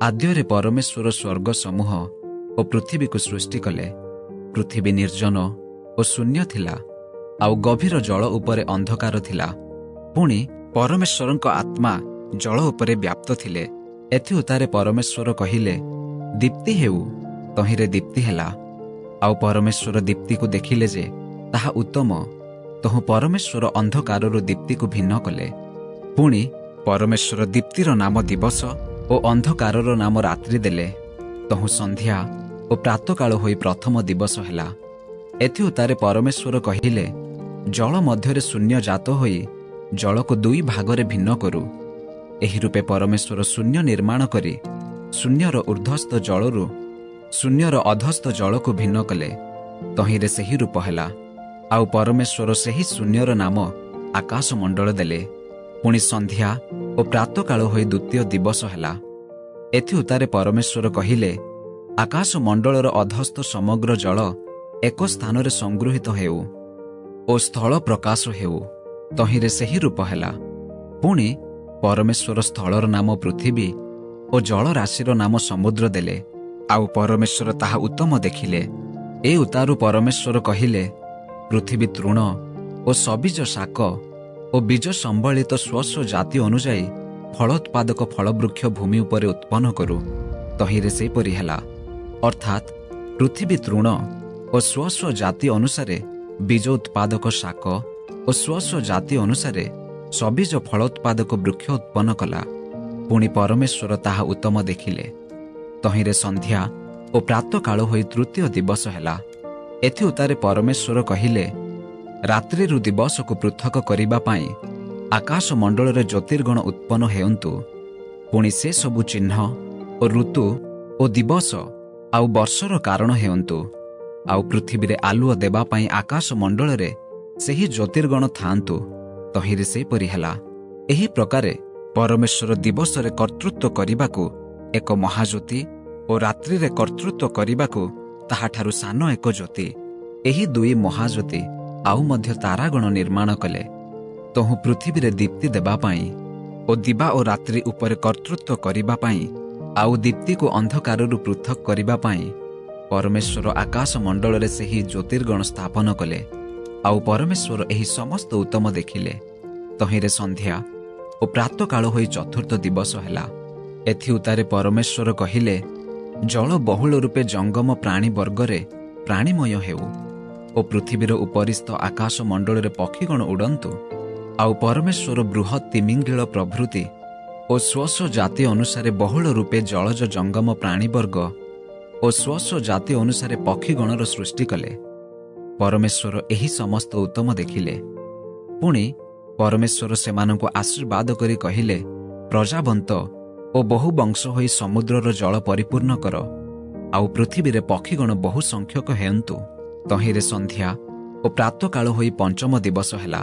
ଆଦ୍ୟରେ ପରମେଶ୍ୱର ସ୍ୱର୍ଗ ସମୂହ ଓ ପୃଥିବୀକୁ ସୃଷ୍ଟି କଲେ। ପୃଥିବୀ ନିର୍ଜନ ଓ ଶୂନ୍ୟ ଥିଲା, ଆଉ ଗଭୀର ଜଳ ଉପରେ ଅନ୍ଧକାର ଥିଲା। ପୁଣି ପରମେଶ୍ୱରଙ୍କ ଆତ୍ମା ଜଳ ଉପରେ ବ୍ୟାପ୍ତ ଥିଲେ। ଏଥି ଉତ୍ତାରେ ପରମେଶ୍ୱର କହିଲେ, ଦୀପ୍ତି ହେଉ। ତହିଁରେ ଦୀପ୍ତି ହେଲା। ଆଉ ପରମେଶ୍ୱର ଦୀପ୍ତିକୁ ଦେଖିଲେ ଯେ ତାହା ଉତ୍ତମ। ତହୁଁ ପରମେଶ୍ୱର ଅନ୍ଧକାରରୁ ଦୀପ୍ତିକୁ ଭିନ୍ନ କଲେ। ପୁଣି ପରମେଶ୍ୱର ଦୀପ୍ତିର ନାମ ଦିବସ ଓ ଅନ୍ଧକାରର ନାମ ରାତ୍ରି ଦେଲେ। ତହୁଁ ସନ୍ଧ୍ୟା ଓ ପ୍ରାତଃକାଳ ହୋଇ ପ୍ରଥମ ଦିବସ ହେଲା। ଏଥି ଉତ୍ତାରେ ପରମେଶ୍ୱର କହିଲେ, ଜଳ ମଧ୍ୟରେ ଶୂନ୍ୟ ଜାତ ହୋଇ ଜଳକୁ ଦୁଇ ଭାଗରେ ଭିନ୍ନ କରୁ। ଏହି ରୂପେ ପରମେଶ୍ୱର ଶୂନ୍ୟ ନିର୍ମାଣ କରି ଶୂନ୍ୟର ଉର୍ଦ୍ଧ୍ୱସ୍ଥ ଜଳରୁ ଶୂନ୍ୟର ଅଧସ୍ଥ ଜଳକୁ ଭିନ୍ନ କଲେ। ତହିଁରେ ସେହି ରୂପ ହେଲା। ଆଉ ପରମେଶ୍ୱର ସେହି ଶୂନ୍ୟର ନାମ ଆକାଶମଣ୍ଡଳ ଦେଲେ। ପୁଣି ସନ୍ଧ୍ୟା ଓ ପ୍ରାତଃକାଳ ହୋଇ ଦ୍ୱିତୀୟ ଦିବସ ହେଲା। ଏଥି ଉତ୍ତାରେ ପରମେଶ୍ୱର କହିଲେ, ଆକାଶମଣ୍ଡଳର ଅଧସ୍ଥ ସମଗ୍ର ଜଳ ଏକ ସ୍ଥାନରେ ସଂଗୃହୀତ ହେଉ ଓ ସ୍ଥଳ ପ୍ରକାଶ ହେଉ। ତହିଁରେ ସେହି ରୂପ ହେଲା। ପୁଣି ପରମେଶ୍ୱର ସ୍ଥଳର ନାମ ପୃଥିବୀ ଓ ଜଳରାଶିର ନାମ ସମୁଦ୍ର ଦେଲେ। ଆଉ ପରମେଶ୍ୱର ତାହା ଉତ୍ତମ ଦେଖିଲେ। ଏ ଉତ୍ତାରୁ ପରମେଶ୍ୱର କହିଲେ, ପୃଥିବୀ ତୃଣ ଓ ସବୁଜ ଶାକ ଓ ବୀଜ ସମ୍ବଳିତ ସ୍ୱ ସ୍ୱ ଜାତି ଅନୁଯାୟୀ ଫଳୋତ୍ପାଦକ ଫଳବୃକ୍ଷ ଭୂମି ଉପରେ ଉତ୍ପନ୍ନ କରୁ। ତହିଁରେ ସେହିପରି ହେଲା। ଅର୍ଥାତ୍ ପୃଥିବୀ ତୃଣ ଓ ସ୍ୱ ସ୍ୱ ଜାତି ଅନୁସାରେ ବୀଜ ଉତ୍ପାଦକ ଶାକ ଓ ସ୍ୱ ସ୍ୱ ଜାତି ଅନୁସାରେ ସବୁଜ ଫଳୋତ୍ପାଦକ ବୃକ୍ଷ ଉତ୍ପନ୍ନ କଲା। ପୁଣି ପରମେଶ୍ୱର ତାହା ଉତ୍ତମ ଦେଖିଲେ। ତହିଁରେ ସନ୍ଧ୍ୟା ଓ ପ୍ରାତଃକାଳ ହୋଇ ତୃତୀୟ ଦିବସ ହେଲା। ଏଥି ଉତ୍ତାରେ ପରମେଶ୍ୱର କହିଲେ, ରାତ୍ରିରୁ ଦିବସକୁ ପୃଥକ କରିବା ପାଇଁ ଆକାଶମଣ୍ଡଳରେ ଜ୍ୟୋତିର୍ଗଣ ଉତ୍ପନ୍ନ ହେଉନ୍ତୁ। ପୁଣି ସେ ସବୁ ଚିହ୍ନ ଓ ଋତୁ ଓ ଦିବସ ଆଉ ବର୍ଷର କାରଣ ହେଉନ୍ତୁ। ଆଉ ପୃଥିବୀରେ ଆଲୁଅ ଦେବା ପାଇଁ ଆକାଶମଣ୍ଡଳରେ ସେହି ଜ୍ୟୋତିର୍ଗଣ ଥାଆନ୍ତୁ। ତହିଁରେ ସେହିପରି ହେଲା। ଏହି ପ୍ରକାରେ ପରମେଶ୍ୱର ଦିବସରେ କର୍ତ୍ତୃତ୍ୱ କରିବାକୁ ଏକ ମହାଜ୍ୟୋତି ଓ ରାତ୍ରିରେ କର୍ତ୍ତୃତ୍ୱ କରିବାକୁ ତାହାଠାରୁ ସାନ ଏକ ଜ୍ୟୋତି, ଏହି ଦୁଇ ମହାଜ୍ୟୋତି ଆଉ ମଧ୍ୟ ତାରାଗଣ ନିର୍ମାଣ କଲେ। ତହୁଁ ପୃଥିବୀରେ ଦୀପ୍ତି ଦେବା ପାଇଁ ଓ ଦିବା ଓ ରାତ୍ରି ଉପରେ କର୍ତ୍ତୃତ୍ୱ କରିବା ପାଇଁ ଆଉ ଦୀପ୍ତିକୁ ଅନ୍ଧକାରରୁ ପୃଥକ କରିବା ପାଇଁ ପରମେଶ୍ୱର ଆକାଶମଣ୍ଡଳରେ ସେହି ଜ୍ୟୋତିର୍ଗଣ ସ୍ଥାପନ କଲେ। ଆଉ ପରମେଶ୍ୱର ଏହି ସମସ୍ତ ଉତ୍ତମ ଦେଖିଲେ। ତହିଁରେ ସନ୍ଧ୍ୟା ଓ ପ୍ରାତଃକାଳ ହୋଇ ଚତୁର୍ଥ ଦିବସ ହେଲା। ଏଥି ଉତ୍ତାରେ ପରମେଶ୍ୱର କହିଲେ, ଜଳ ବହୁଳ ରୂପେ ଜଙ୍ଗମ ପ୍ରାଣୀ ବର୍ଗରେ ପ୍ରାଣୀମୟ ହେଉ ଓ ପୃଥିବୀର ଉପରିସ୍ଥ ଆକାଶମଣ୍ଡଳରେ ପକ୍ଷୀଗଣ ଉଡ଼ନ୍ତୁ। ଆଉ ପରମେଶ୍ୱର ବୃହତ୍ ତିମିଙ୍ଗିଳ ପ୍ରଭୃତି ଓ ସ୍ୱ ସ୍ୱ ଜାତି ଅନୁସାରେ ବହୁଳ ରୂପେ ଜଳଜ ଜଙ୍ଗମ ପ୍ରାଣୀବର୍ଗ ଓ ସ୍ୱ ସ୍ୱ ଜାତି ଅନୁସାରେ ପକ୍ଷୀଗଣର ସୃଷ୍ଟି କଲେ। ପରମେଶ୍ୱର ଏହି ସମସ୍ତ ଉତ୍ତମ ଦେଖିଲେ। ପୁଣି ପରମେଶ୍ୱର ସେମାନଙ୍କୁ ଆଶୀର୍ବାଦ କରି କହିଲେ, ପ୍ରଜାବନ୍ତ ଓ ବହୁ ବଂଶ ହୋଇ ସମୁଦ୍ରର ଜଳ ପରିପୂର୍ଣ୍ଣ କର। ଆଉ ପୃଥିବୀରେ ପକ୍ଷୀଗଣ ବହୁ ସଂଖ୍ୟକ ହେଉନ୍ତୁ। ତହିଁରେ ସନ୍ଧ୍ୟା ଓ ପ୍ରାତଃକାଳ ହୋଇ ପଞ୍ଚମ ଦିବସ ହେଲା।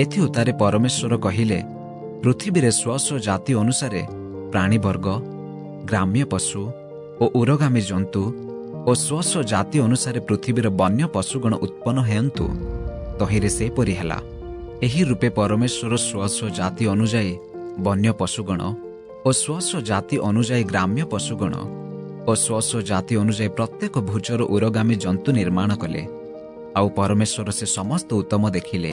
ଏଥି ଉତ୍ତାରେ ପରମେଶ୍ୱର କହିଲେ, ପୃଥିବୀରେ ସ୍ୱ ସ୍ୱ ଜାତି ଅନୁସାରେ ପ୍ରାଣୀବର୍ଗ, ଗ୍ରାମ୍ୟ ପଶୁ ଓ ଉରଗାମୀ ଜନ୍ତୁ ଓ ସ୍ୱ ସ୍ୱ ଜାତି ଅନୁସାରେ ପୃଥିବୀର ବନ୍ୟ ପଶୁଗଣ ଉତ୍ପନ୍ନ ହେଉନ୍ତୁ। ତହିଁରେ ସେହିପରି ହେଲା। ଏହି ରୂପେ ପରମେଶ୍ୱର ସ୍ୱ ସ୍ୱ ଜାତି ଅନୁଯାୟୀ ବନ୍ୟ ପଶୁଗଣ ଓ ସ୍ୱ ସ୍ୱ ଜାତି ଅନୁଯାୟୀ ଗ୍ରାମ୍ୟ ପଶୁଗଣ ଓ ସ୍ୱ ସ୍ୱ ଜାତି ଅନୁଯାୟୀ ପ୍ରତ୍ୟେକ ଭୂଚର ଉରଗାମୀ ଜନ୍ତୁ ନିର୍ମାଣ କଲେ। ଆଉ ପରମେଶ୍ୱର ସେ ସମସ୍ତ ଉତ୍ତମ ଦେଖିଲେ।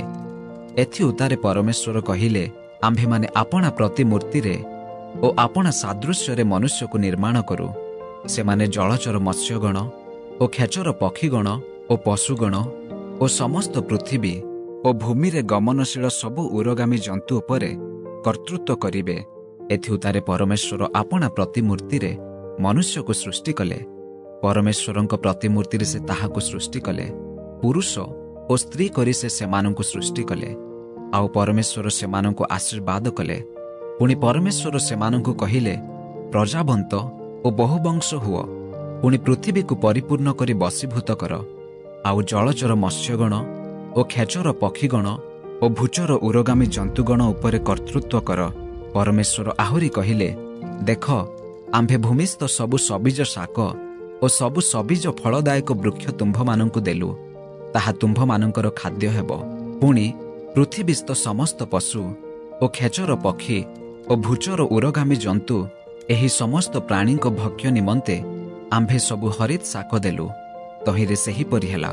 ଏଥି ଉତ୍ତାରେ ପରମେଶ୍ୱର କହିଲେ, ଆମ୍ଭେମାନେ ଆପଣା ପ୍ରତିମୂର୍ତ୍ତିରେ ଓ ଆପଣା ସାଦୃଶ୍ୟରେ ମନୁଷ୍ୟକୁ ନିର୍ମାଣ କରୁ। ସେମାନେ ଜଳଚର ମତ୍ସ୍ୟଗଣ ଓ ଖେଚର ପକ୍ଷୀଗଣ ଓ ପଶୁଗଣ ଓ ସମସ୍ତ ପୃଥିବୀ ଓ ଭୂମିରେ ଗମନଶୀଳ ସବୁ ଉରଗାମୀ ଜନ୍ତୁ ଉପରେ କର୍ତ୍ତୃତ୍ୱ କରିବେ। ଏଥି ଉତ୍ତାରେ ପରମେଶ୍ୱର ଆପଣା ପ୍ରତିମୂର୍ତ୍ତିରେ ମନୁଷ୍ୟକୁ ସୃଷ୍ଟି କଲେ। ପରମେଶ୍ୱରଙ୍କ ପ୍ରତିମୂର୍ତ୍ତିରେ ସେ ତାହାକୁ ସୃଷ୍ଟି କଲେ। ପୁରୁଷ ଓ ସ୍ତ୍ରୀ କରି ସେ ସେମାନଙ୍କୁ ସୃଷ୍ଟି କଲେ। ଆଉ ପରମେଶ୍ୱର ସେମାନଙ୍କୁ ଆଶୀର୍ବାଦ କଲେ। ପୁଣି ପରମେଶ୍ୱର ସେମାନଙ୍କୁ କହିଲେ, ପ୍ରଜାବନ୍ତ ଓ ବହୁବଂଶ ହୁଅ। ପୁଣି ପୃଥିବୀକୁ ପରିପୂର୍ଣ୍ଣ କରି ବଶୀଭୂତ କର। ଆଉ ଜଳଚର ମତ୍ସ୍ୟଗଣ ଓ ଖେଚର ପକ୍ଷୀଗଣ ଓ ଭୂଚର ଉରଗାମୀ ଜନ୍ତୁଗଣ ଉପରେ କର୍ତ୍ତୃତ୍ୱ କର। ପରମେଶ୍ୱର ଆହୁରି କହିଲେ, ଦେଖ, ଆମ୍ଭେ ଭୂମିସ୍ଥ ସବୁ ସବୁଜ ଶାକ ଓ ସବୁ ସବୁଜ ଫଳଦାୟକ ବୃକ୍ଷ ତୁମ୍ଭମାନଙ୍କୁ ଦେଲୁ। ତାହା ତୁମ୍ଭମାନଙ୍କର ଖାଦ୍ୟ ହେବ। ପୁଣି ପୃଥିବୀସ୍ଥ ସମସ୍ତ ପଶୁ ଓ ଖେଚର ପକ୍ଷୀ ଓ ଭୂଚର ଉରଗାମୀ ଜନ୍ତୁ ଏହି ସମସ୍ତ ପ୍ରାଣୀଙ୍କ ଭକ୍ଷ୍ୟ ନିମନ୍ତେ ଆମ୍ଭେ ସବୁ ହରିତ ଶାକ ଦେଲୁ। ତହିଁରେ ସେହିପରି ହେଲା।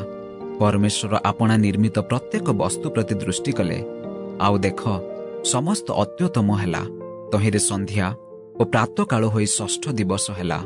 ପରମେଶ୍ୱର ଆପଣା ନିର୍ମିତ ପ୍ରତ୍ୟେକ ବସ୍ତୁ ପ୍ରତି ଦୃଷ୍ଟି କଲେ, ଆଉ ଦେଖ ସମସ୍ତ ଅତ୍ୟୁତ୍ତମ ହେଲା। ତହିଁରେ ସନ୍ଧ୍ୟା ଓ ପ୍ରାତଃକାଳ ହୋଇ ଷଷ୍ଠ ଦିବସ ହେଲା।